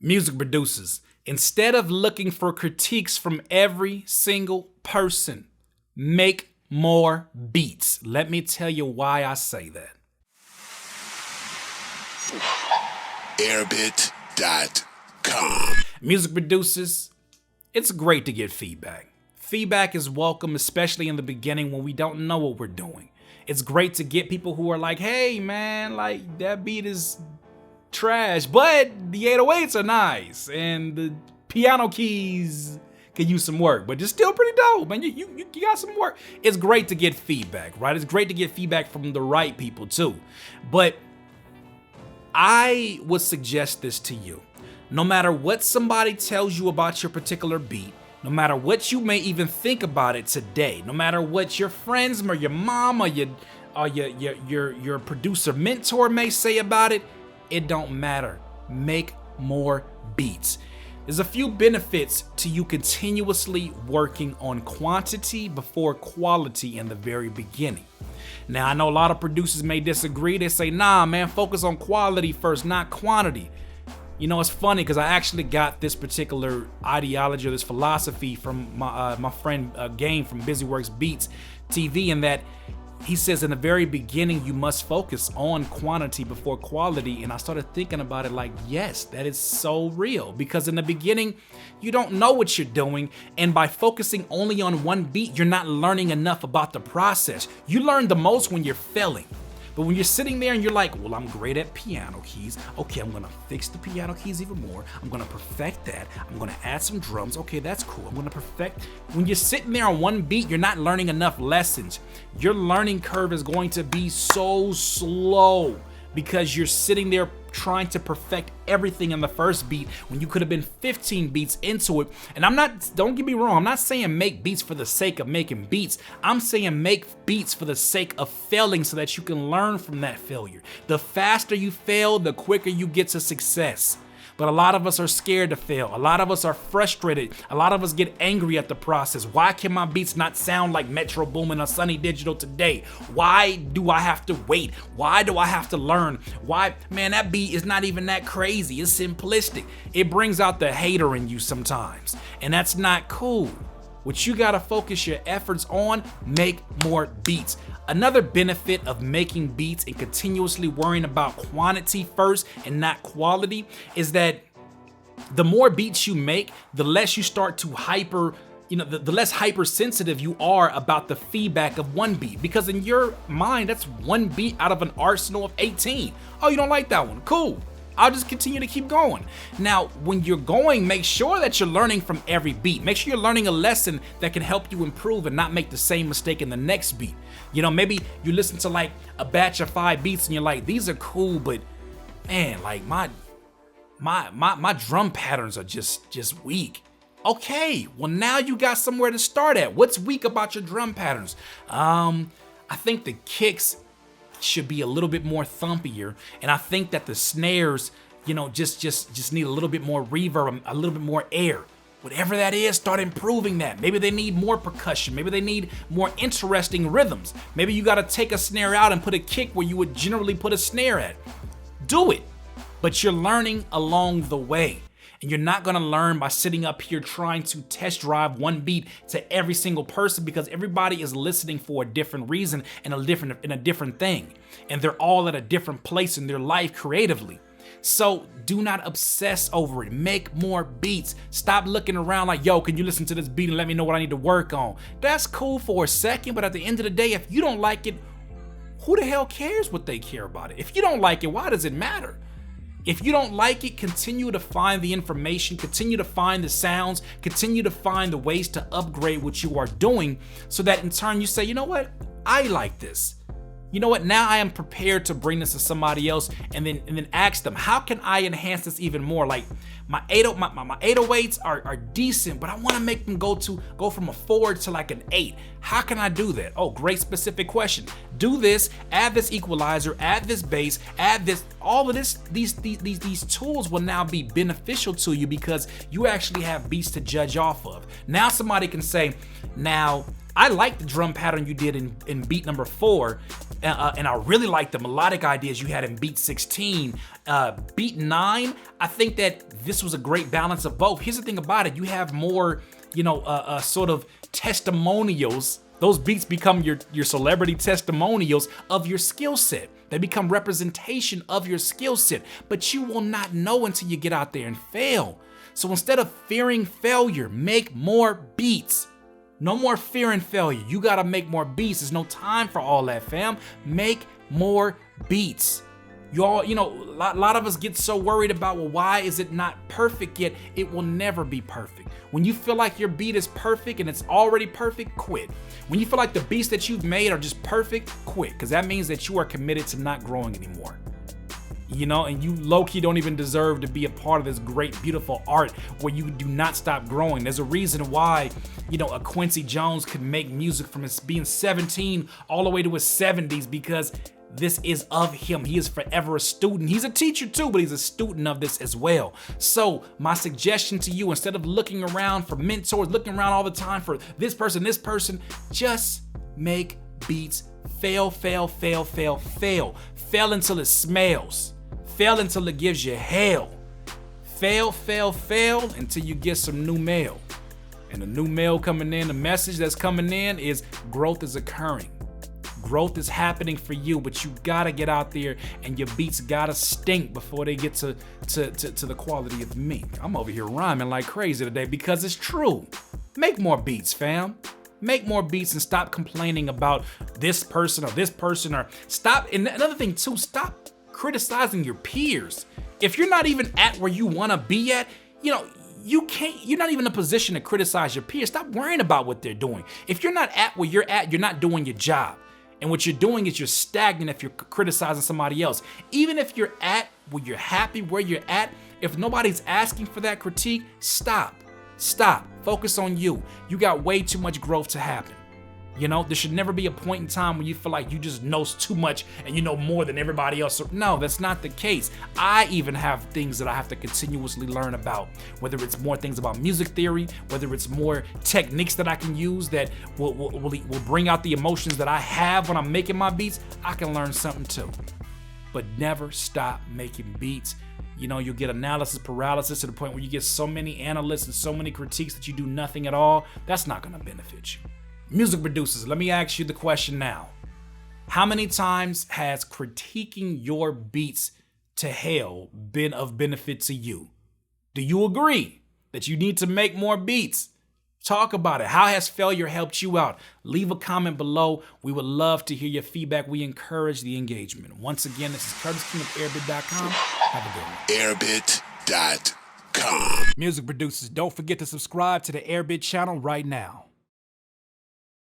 Music producers, instead of looking for critiques from every single person, make more beats. Let me tell you why I say that. Airbit.com. Music producers, it's great to get feedback. Feedback is welcome, especially in the beginning when we don't know what we're doing. It's great to get people who are like, hey man, like that beat is trash, but the 808s are nice and the piano keys could use some work, but it's still pretty dope, man. You got some work. It's great to get feedback, right? It's great to get feedback from the right people too. But I would suggest this to you. No matter what somebody tells you about your particular beat, no matter what you may even think about it today, no matter what your friends or your mom or your producer mentor may say about it, it don't matter. Make more beats. There's a few benefits to you continuously working on quantity before quality in the very beginning. Now, I know a lot of producers may disagree. They say, nah, man, focus on quality first, not quantity. You know, it's funny because I actually got this particular ideology or this philosophy from my friend Game from BusyWorks Beats TV, in that he says in the very beginning, you must focus on quantity before quality. And I started thinking about it like, yes, that is so real, because in the beginning, you don't know what you're doing. And by focusing only on one beat, you're not learning enough about the process. You learn the most when you're failing. But when you're sitting there and you're like, well, I'm great at piano keys. Okay, I'm gonna fix the piano keys even more. I'm gonna perfect that. I'm gonna add some drums. Okay, that's cool. I'm gonna perfect. When you're sitting there on one beat, you're not learning enough lessons. Your learning curve is going to be so slow because you're sitting there trying to perfect everything in the first beat when you could have been 15 beats into it. And don't get me wrong, I'm not saying make beats for the sake of making beats. I'm saying make beats for the sake of failing so that you can learn from that failure. The faster you fail, the quicker you get to success. But a lot of us are scared to fail. A lot of us are frustrated. A lot of us get angry at the process. Why can my beats not sound like Metro Boomin or Sunny Digital today? Why do I have to wait? Why do I have to learn? Why? Man, that beat is not even that crazy. It's simplistic. It brings out the hater in you sometimes, and that's not cool. What you gotta focus your efforts on, make more beats. Another benefit of making beats and continuously worrying about quantity first and not quality is that the more beats you make, the less you start to the less hypersensitive you are about the feedback of one beat. Because in your mind, that's one beat out of an arsenal of 18. Oh, you don't like that one? Cool. I'll just continue to keep going. Now, when you're going, make sure that you're learning from every beat. Make sure you're learning a lesson that can help you improve and not make the same mistake in the next beat. You know, maybe you listen to like a batch of 5 beats and you're like, these are cool, but man, like my drum patterns are just weak. Okay, well now you got somewhere to start at. What's weak about your drum patterns? I think the kicks should be a little bit more thumpier, and I think that the snares, you know, just need a little bit more reverb, a little bit more air. Whatever that is, start improving that. Maybe they need more percussion. Maybe they need more interesting rhythms. Maybe you gotta take a snare out and put a kick where you would generally put a snare at. Do it, but you're learning along the way. And you're not gonna learn by sitting up here trying to test drive one beat to every single person, because everybody is listening for a different reason and a different thing. And they're all at a different place in their life creatively. So do not obsess over it. Make more beats. Stop looking around like, yo, can you listen to this beat and let me know what I need to work on? That's cool for a second, but at the end of the day, if you don't like it, who the hell cares what they care about it? If you don't like it, why does it matter? If you don't like it, continue to find the information, continue to find the sounds, continue to find the ways to upgrade what you are doing, so that in turn you say, you know what, I like this. You know what, now I am prepared to bring this to somebody else and then ask them, how can I enhance this even more? Like my 808s are decent, but I want to make them go from a 4 to like an 8. How can I do that? Oh, great specific question. Do this, add this equalizer, add this bass, add this, all of this, these tools will now be beneficial to you because you actually have beats to judge off of. Now somebody can say, now I like the drum pattern you did in beat number 4, and I really like the melodic ideas you had in beat 16. Beat 9, I think that this was a great balance of both. Here's the thing about it, you have more, sort of testimonials. Those beats become your celebrity testimonials of your skill set. They become representation of your skill set, but you will not know until you get out there and fail. So instead of fearing failure, make more beats. No more fear and failure. You gotta make more beats. There's no time for all that, fam. Make more beats. Y'all, a lot of us get so worried about, well, why is it not perfect yet? It will never be perfect. When you feel like your beat is perfect and it's already perfect, quit. When you feel like the beats that you've made are just perfect, quit, because that means that you are committed to not growing anymore. And you low-key don't even deserve to be a part of this great, beautiful art where you do not stop growing. There's a reason why, a Quincy Jones could make music from his being 17 all the way to his 70s, because this is of him. He is forever a student. He's a teacher too, but he's a student of this as well. So my suggestion to you, instead of looking around for mentors, looking around all the time for this person, just make beats. Fail, fail, fail, fail, fail. Fail until it smells. Fail until it gives you hell. Fail, fail, fail until you get some new mail. And the new mail coming in, the message that's coming in is growth is occurring. Growth is happening for you, but you gotta get out there and your beats gotta stink before they get to the quality of me. I'm over here rhyming like crazy today because it's true. Make more beats, fam. Make more beats and stop complaining about this person or stop. And another thing too, stop criticizing your peers. If you're not even at where you wanna be at, you're not even in a position to criticize your peers. Stop worrying about what they're doing. If you're not at where you're at, you're not doing your job. And what you're doing is you're stagnant if you're criticizing somebody else. Even if you're at where you're happy where you're at, if nobody's asking for that critique, stop. Focus on you. You got way too much growth to happen. There should never be a point in time when you feel like you just know too much and you know more than everybody else. No, that's not the case. I even have things that I have to continuously learn about, whether it's more things about music theory, whether it's more techniques that I can use that will bring out the emotions that I have when I'm making my beats. I can learn something too. But never stop making beats. You'll get analysis paralysis to the point where you get so many analysts and so many critiques that you do nothing at all. That's not gonna benefit you. Music producers, let me ask you the question now. How many times has critiquing your beats to hell been of benefit to you? Do you agree that you need to make more beats? Talk about it. How has failure helped you out? Leave a comment below. We would love to hear your feedback. We encourage the engagement. Once again, this is Curtis King of Airbit.com. Have a good one. Airbit.com. Music producers, don't forget to subscribe to the Airbit channel right now.